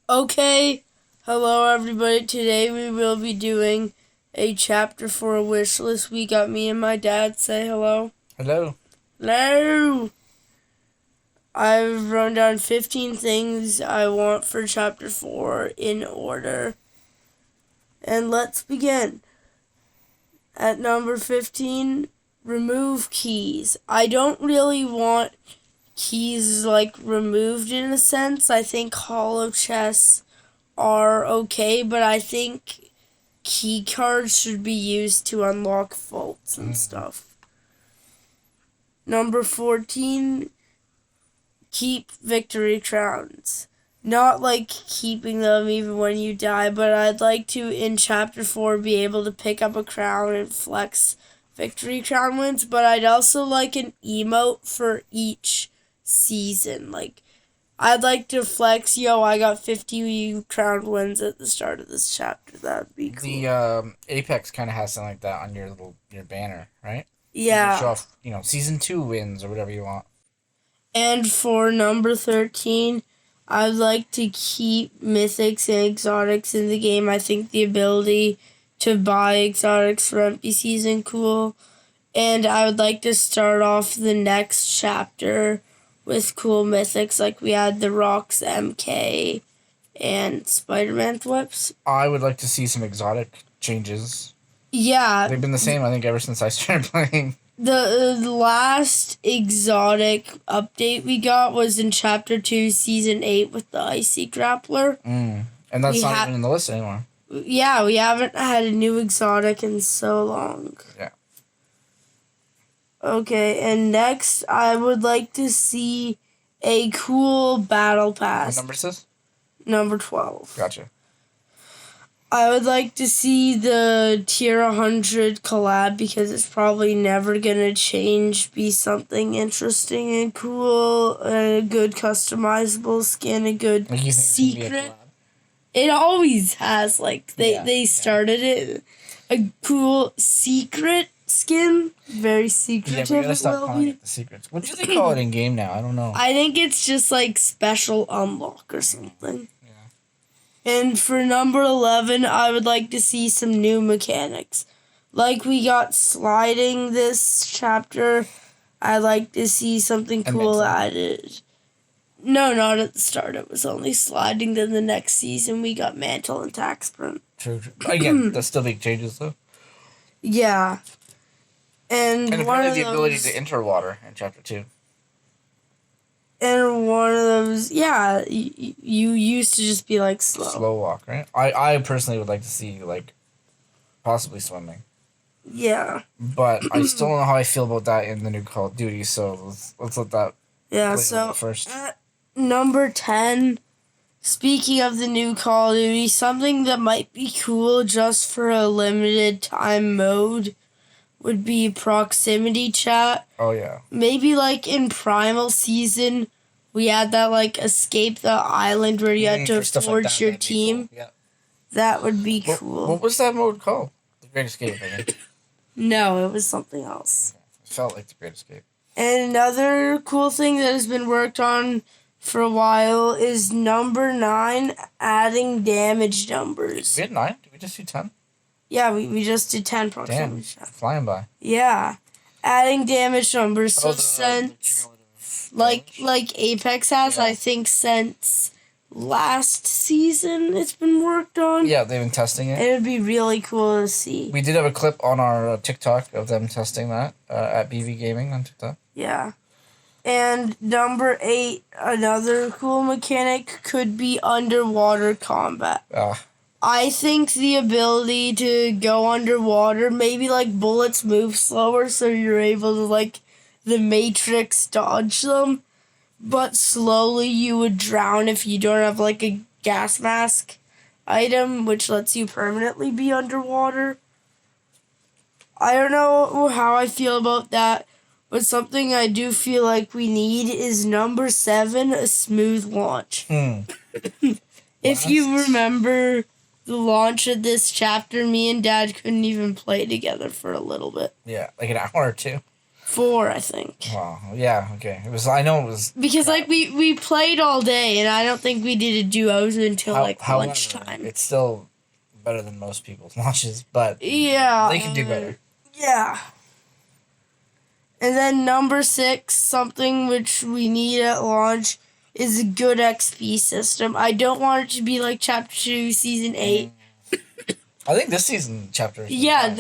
Okay, hello everybody. Today we will be doing a chapter for a wish list. We got me and my dad. Say hello. Hello. Hello! I've written down 15 things I want for chapter 4 in order. And let's begin. At number 15, remove keys. I don't really want keys removed in a sense. I think hollow chests are okay, but I think key cards should be used to unlock vaults and stuff. Number 14, keep victory crowns. Not like keeping them even when you die, but I'd like to, in chapter 4, be able to pick up a crown and flex victory crown wins, but I'd also like an emote for each season. I'd like to flex, I got 50 crown wins at the start of this chapter. That'd be cool. The Apex kind of has something like that on your banner, right? Yeah. You can show off, season 2 wins or whatever you want. And for number 13, I'd like to keep mythics and exotics in the game. I think the ability to buy exotics for NPCs is cool. And I would like to start off the next chapter with cool mythics, like we had the Rocks MK and Spider-Man whips. I would like to see some exotic changes. Yeah. They've been the same, I think, ever since I started playing. The last exotic update we got was in Chapter 2, Season 8 with the Icy Grappler. And that's not even in the list anymore. Yeah, we haven't had a new exotic in so long. Yeah. Okay, and next I would like to see a cool battle pass. What number is this? Number 12. Gotcha. I would like to see the tier 100 collab because it's probably never going to change, be something interesting and cool, a good customizable skin, a good secret. It always has, they started it. A cool secret skin, very secretive. Yeah, we gotta stop calling it the secrets. What do they call it in game now? I don't know. I think it's just special unlock or something. And for number 11, I would like to see some new mechanics. Like we got sliding this chapter, I'd like to see something cool added. No, not at the start. It was only sliding. Then the next season, we got mantle and tack sprint. True. Again, that's still big changes, though. Yeah. And apparently the ability to enter water in chapter 2. And one of those, yeah, you used to just be slow. Slow walk, right? I personally would like to see possibly swimming. Yeah. But I still don't know how I feel about that in the new Call of Duty, so let's let that play first. Number 10, speaking of the new Call of Duty, something that might be cool just for a limited time mode would be proximity chat. Oh, yeah. Maybe in Primal Season, we had that escape the island where you had to forge your team. Cool. Yeah. That would be cool. What was that mode called? The Great Escape, I think. No, it was something else. Okay. It felt like the Great Escape. And another cool thing that has been worked on for a while is number 9, adding damage numbers. We had 9? Did we just do 10? Yeah, we just did 10 proximity chat. Flying by. Yeah. Adding damage numbers. So since like Apex has, I think since last season it's been worked on. Yeah, they've been testing it. It would be really cool to see. We did have a clip on our TikTok of them testing that at BV Gaming on TikTok. Yeah. And number 8, another cool mechanic could be underwater combat. I think the ability to go underwater, maybe bullets move slower so you're able to the Matrix dodge them, but slowly you would drown if you don't have a gas mask item, which lets you permanently be underwater. I don't know how I feel about that, but something I do feel like we need is number 7, a smooth launch. If you remember the launch of this chapter, me and Dad couldn't even play together for a little bit. Yeah, an hour or two. 4, I think. Wow. Yeah. Okay. It was. I know it was. Because like we played all day, and I don't think we did a duos until However, lunchtime. it's still better than most people's launches, but Yeah, they can do better. Yeah. And then number 6, something which we need at launch, is a good XP system. I don't want it to be like Chapter 2, Season 8. I think this season chapter. Yeah,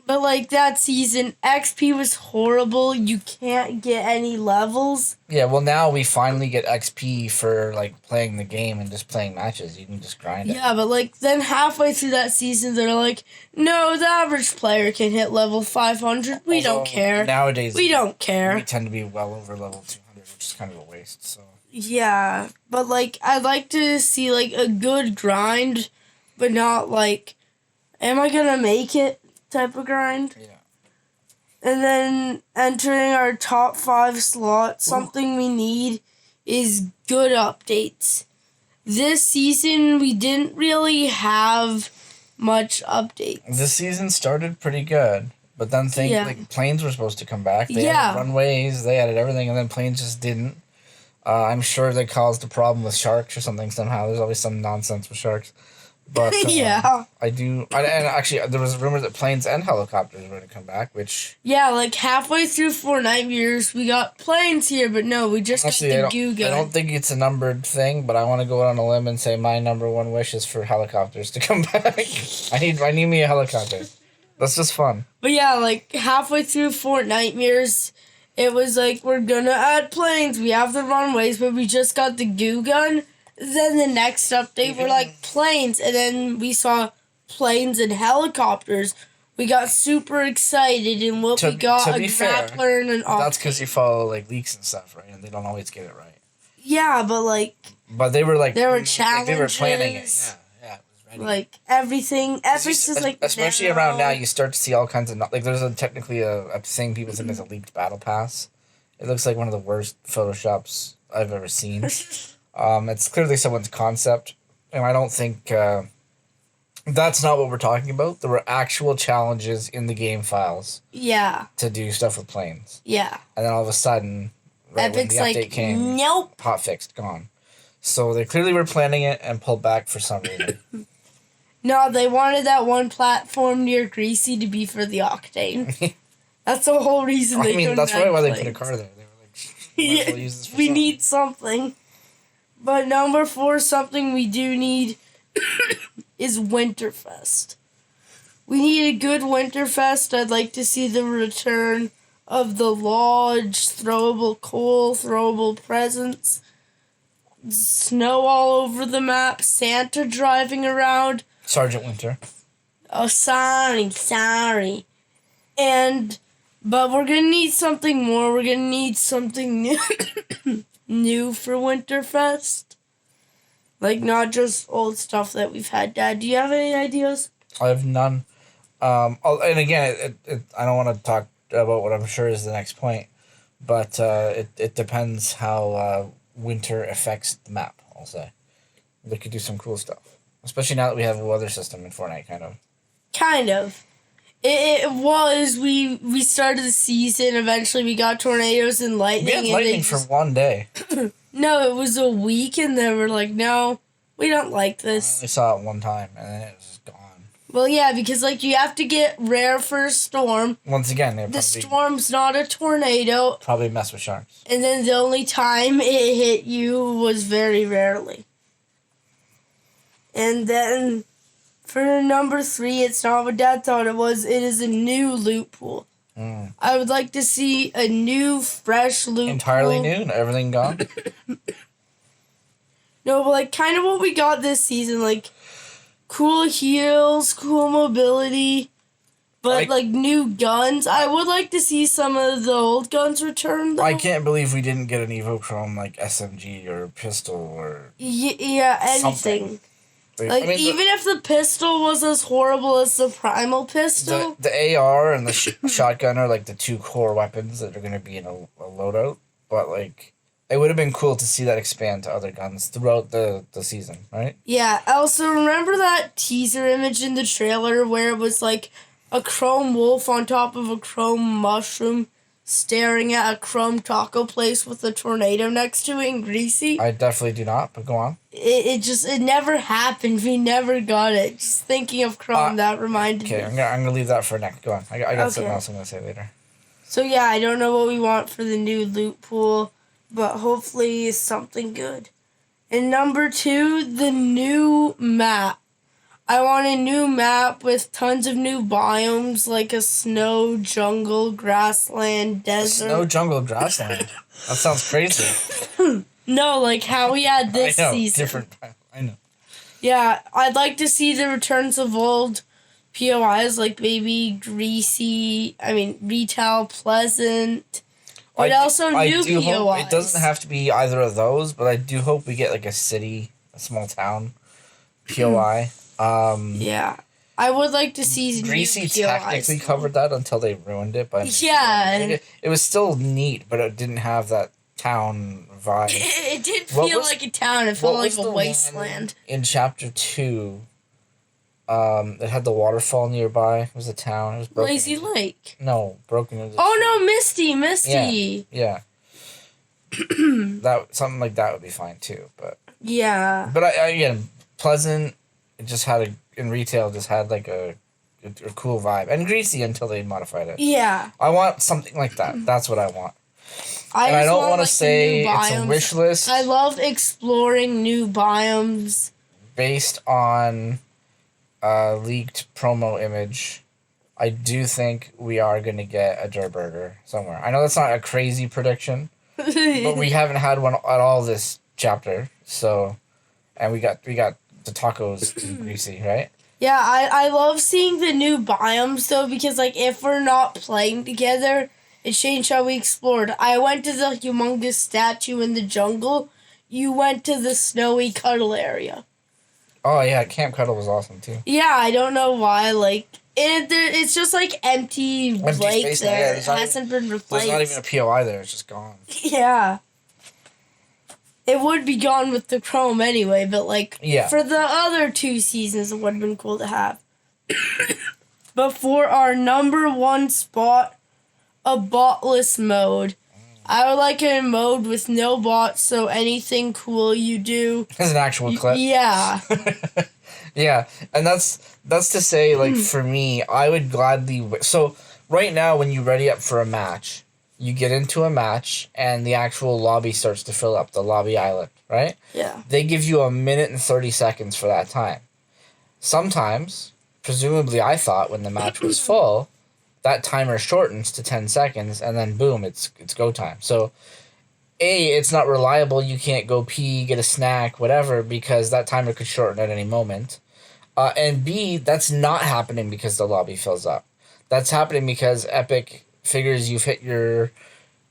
but like that season, XP was horrible. You can't get any levels. Yeah, well now we finally get XP for like playing the game and just playing matches. You can just grind it. Yeah, but like then halfway through that season, they're like, no, the average player can hit level 500. We don't care. Nowadays, we don't care. We tend to be well over level 200, which is kind of a waste. So. Yeah, but like I'd like to see like a good grind, but not like, am I gonna make it type of grind? Yeah. And then entering our top 5 slots, something we need is good updates. This season, we didn't really have much updates. This season started pretty good, but then like planes were supposed to come back. They added runways, they added everything, and then planes just didn't. I'm sure they caused a problem with sharks or something somehow. There's always some nonsense with sharks. But yeah. and actually there was rumors that planes and helicopters were going to come back, which... Yeah, like halfway through Fortnite years, we got planes here, but no, we just got the goo gun. I don't think it's a numbered thing, but I want to go out on a limb and say my number 1 wish is for helicopters to come back. I need me a helicopter. That's just fun. But yeah, like halfway through Fortnite years, it was like, we're gonna add planes, we have the runways, but we just got the goo gun. Then the next update were like planes, and then we saw planes and helicopters. We got super excited, and we got a grappler and an optic. That's because you follow like leaks and stuff, right? And they don't always get it right. Yeah, but like... But they were like... There were challenges. Like, they were planning it, yeah. It was ready. Like, everything is like... Especially around now, you start to see all kinds of... Like, there's technically a thing people think is a leaked Battlepass. It looks like one of the worst Photoshops I've ever seen. It's clearly someone's concept, and I don't think that's not what we're talking about. There were actual challenges in the game files. Yeah. To do stuff with planes. Yeah. And then all of a sudden, right when the update came, nope, hotfixed, gone. So they clearly were planning it and pulled back for some reason. No, they wanted that one platform near Greasy to be for the Octane. That's the whole reason they couldn't that's probably why they put a car there. They were like, yeah, use this for something. Need something. But number 4, something we do need is Winterfest. We need a good Winterfest. I'd like to see the return of the lodge, throwable coal, throwable presents, snow all over the map, Santa driving around. Sergeant Winter. Oh, sorry. But we're gonna need something more. We're gonna need something new. New for Winterfest. Like, not just old stuff that we've had. Dad, do you have any ideas? I have none. And again, I don't want to talk about what I'm sure is the next point, but it depends how winter affects the map, I'll say. They could do some cool stuff. Especially now that we have a weather system in Fortnite, kind of. Kind of. It was, we started the season, eventually we got tornadoes and lightning. We had lightning for one day. No, it was a week, and they were like, no, we don't like this. I only saw it one time, and then it was just gone. Well, yeah, because, like, you have to get rare for a storm. Once again, the storm's not a tornado. Probably mess with sharks. And then the only time it hit you was very rarely. And then... for number 3, it's not what Dad thought it was. It is a new Lootpool. I would like to see a new, fresh Lootpool. Entirely new? Everything gone? No, but like kind of what we got this season. Like cool heals, cool mobility, but like new guns. I would like to see some of the old guns return, though. I can't believe we didn't get an Evochrome like SMG or pistol or... Yeah, anything. Something. Like, even if the pistol was as horrible as the primal pistol... The AR and the shotgun are, like, the 2 core weapons that are going to be in a loadout. But, like, it would have been cool to see that expand to other guns throughout the season, right? Yeah. Also, remember that teaser image in the trailer where it was, like, a chrome wolf on top of a chrome mushroom staring at a Chrome taco place with a tornado next to it in Greasy? I definitely do not, but go on. It never happened. We never got it. Just thinking of Chrome, that reminded me. Okay, I'm gonna leave that for next. Go on. I got something else I'm gonna say later. So yeah, I don't know what we want for the new Lootpool, but hopefully it's something good. And number 2, the new map. I want a new map with tons of new biomes, like a snow, jungle, grassland, desert. Snow, jungle, grassland. That sounds crazy. No, like how we had this I know, season. different. I know. Yeah, I'd like to see the returns of old POIs like Baby, Greasy, Retail, Pleasant, but also new POIs. Hope it doesn't have to be either of those, but I do hope we get like a city, a small town POI. Yeah. I would like to see Greasy new POIs. technically covered that until they ruined it, but yeah, it was still neat, but it didn't have that town vibe. It did feel like a town. It felt like a wasteland. In chapter 2, it had the waterfall nearby. It was a town. It was broken. Lazy Lake. No, broken. Oh no, Misty. Yeah. That something like that would be fine too, but yeah. But again, Pleasant. It just had in retail just had like a cool vibe, and Greasy until they modified it. Yeah. I want something like that. That's what I want. I don't want to say it's a wish list. I love exploring new biomes. Based on a leaked promo image, I do think we are going to get a Durburger somewhere. I know that's not a crazy prediction, but we haven't had one at all this chapter. So, and we got the tacos Greasy, right? Yeah, I love seeing the new biomes though, because like if we're not playing together, it changed how we explored. I went to the humongous statue in the jungle. You went to the snowy cuddle area. Oh yeah, Camp Cuddle was awesome too. Yeah, I don't know why. Like it's just like empty lake there. It hasn't been replaced. There's not even a POI there. It's just gone. Yeah. It would be gone with the Chrome anyway, but like for the other 2 seasons, it would have been cool to have. But for our number 1 spot, a botless mode. I would like a mode with no bots, so anything cool you do. As an actual clip. Yeah. Yeah, and that's to say, like, for me, I would gladly... So, right now, when you ready up for a match, you get into a match, and the actual lobby starts to fill up, the lobby island, right? Yeah. They give you 1 minute and 30 seconds for that time. Sometimes, presumably I thought when the match was full, that timer shortens to 10 seconds, and then boom, it's go time. So, A, it's not reliable. You can't go pee, get a snack, whatever, because that timer could shorten at any moment. And B, that's not happening because the lobby fills up. That's happening because Epic figures you've hit your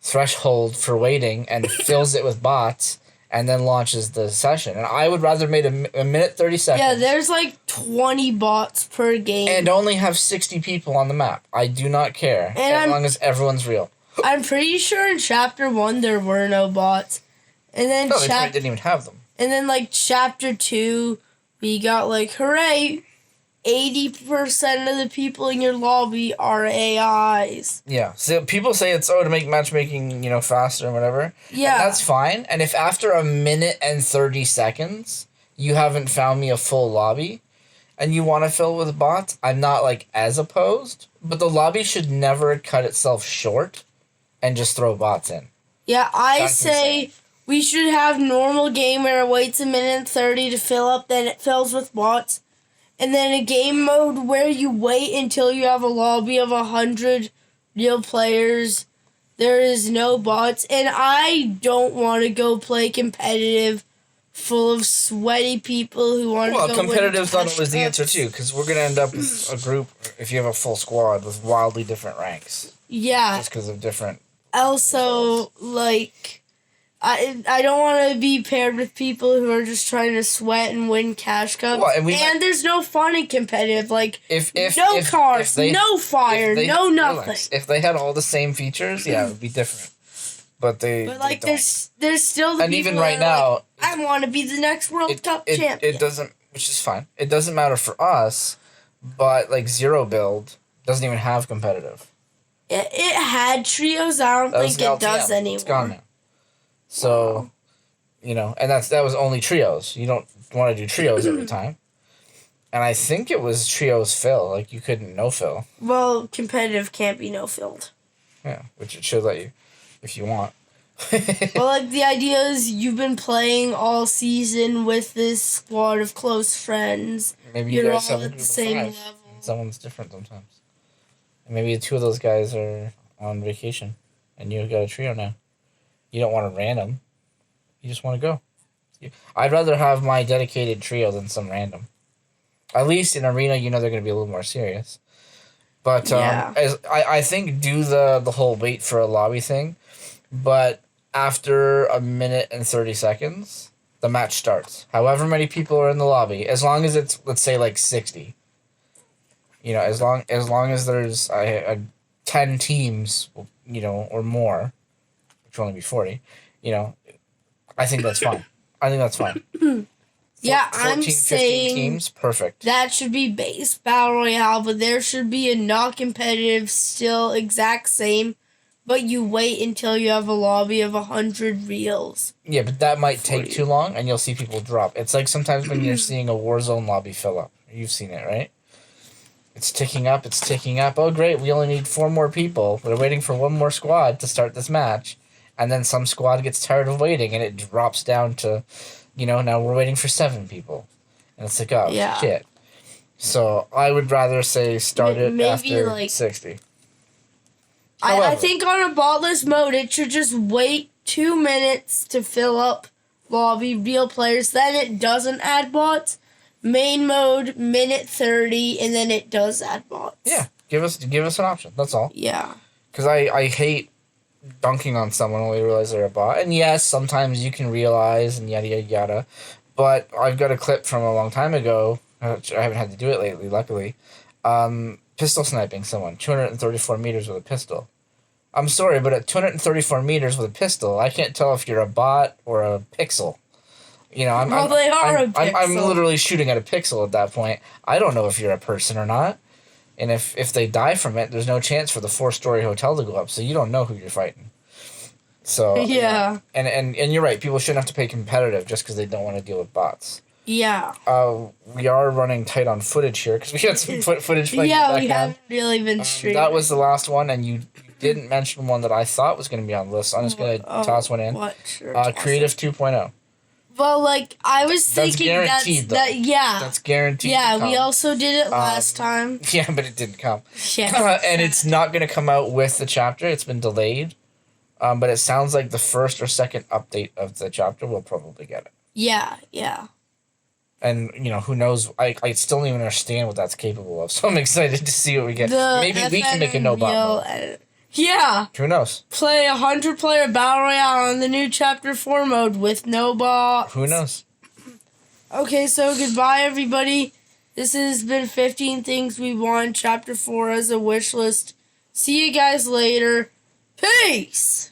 threshold for waiting and fills it with bots and then launches the session. And I would rather make a minute 30 seconds. Yeah, there's like 20 bots per game. And only have 60 people on the map. I do not care, as long as everyone's real. I'm pretty sure in Chapter 1 there were no bots. And then they probably didn't even have them. And then like Chapter 2, we got like, hooray, 80% of the people in your lobby are AIs. Yeah. So people say it's to make matchmaking, faster and whatever. Yeah. And that's fine. And if after 1 minute and 30 seconds you haven't found me a full lobby and you want to fill with bots, I'm not like as opposed. But the lobby should never cut itself short and just throw bots in. Yeah, That's say insane. We should have normal game where it waits 1 minute and 30 to fill up, then it fills with bots. And then a game mode where you wait until you have a lobby of 100 real players. There is no bots. And I don't want to go play competitive full of sweaty people who want to go... Well, competitive's not always the answer, too, because we're going to end up with a group, if you have a full squad, with wildly different ranks. Yeah. Just because of different... Also, like... I don't want to be paired with people who are just trying to sweat and win cash cups. Well, and there's no fun in competitive. Like, no cars, no fire, no nothing. Relax. If they had all the same features, yeah, it would be different. But like, there's still the and people even right now, like, I want to be the next World Cup champion. It doesn't, which is fine. It doesn't matter for us, but like Zero Build doesn't even have competitive. It had trios. I don't That was think an it does LTM. anymore. It's gone now. So, and that was only trios. You don't want to do trios every time. And I think it was trios fill. Like, you couldn't no fill. Well, competitive can't be no filled. Yeah, which it should let you if you want. Well, like, the idea is you've been playing all season with this squad of close friends. Maybe you You're guys all have a at group the of same 5. level. Someone's different sometimes. And maybe 2 of those guys are on vacation. And you got a trio now. You don't want to random. You just want to go. I'd rather have my dedicated trio than some random. At least in arena, they're going to be a little more serious. But I think do the whole wait for a lobby thing. But after a minute and 30 seconds, the match starts. However many people are in the lobby, as long as it's, let's say, like 60. As long as there's 10 teams, or more, which will only be 40, I think that's fine. Yeah, 14, I'm 15 saying teams, perfect. that should be base battle royale, but there should be a not competitive, still exact same, but you wait until you have a lobby of 100 reels. Yeah, but that might take too long, and you'll see people drop. It's like sometimes when you're seeing a Warzone lobby fill up. You've seen it, right? It's ticking up. Oh, great, we only need 4 more people. We're waiting for 1 more squad to start this match. And then some squad gets tired of waiting, and it drops down to, now we're waiting for 7 people. And it's like, oh, shit. So I would rather say start it after 60. I think on a Botless mode, it should just wait 2 minutes to fill up lobby, real players. Then it doesn't add bots. Main mode, minute 30, and then it does add bots. Yeah, give us an option. That's all. Yeah. Because I hate dunking on someone when we realize they're a bot. And yes, sometimes you can realize and yada, yada, yada. But I've got a clip from a long time ago. Which I haven't had to do it lately, luckily. Pistol sniping someone, 234 meters with a pistol. I'm sorry, but at 234 meters with a pistol, I can't tell if you're a bot or a pixel. They are a pixel. I'm literally shooting at a pixel at that point. I don't know if you're a person or not. And if they die from it, there's no chance for the 4-story hotel to go up, so you don't know who you're fighting. So yeah. And you're right, people shouldn't have to pay competitive just because they don't want to deal with bots. Yeah. We are running tight on footage here because we got some footage. Yeah, we haven't really been streaming. That was the last one, and you didn't mention one that I thought was going to be on the list. I'm just going to toss one in. What? Sure, Creative 2.0. Well, I was thinking guaranteed, though. That's guaranteed. Yeah, we also did it last time. Yeah, but it didn't come. Yeah. And it's not going to come out with the chapter. It's been delayed. But it sounds like the first or second update of the chapter will probably get it. Yeah. And, who knows? I still don't even understand what that's capable of. So I'm excited to see what we get. Maybe we can make a no-bot mode. Yeah. Who knows? Play 100-player Battle Royale on the new Chapter 4 mode with no bots. Who knows? Okay, so goodbye, everybody. This has been 15 Things We Want, Chapter 4 as a wish list. See you guys later. Peace!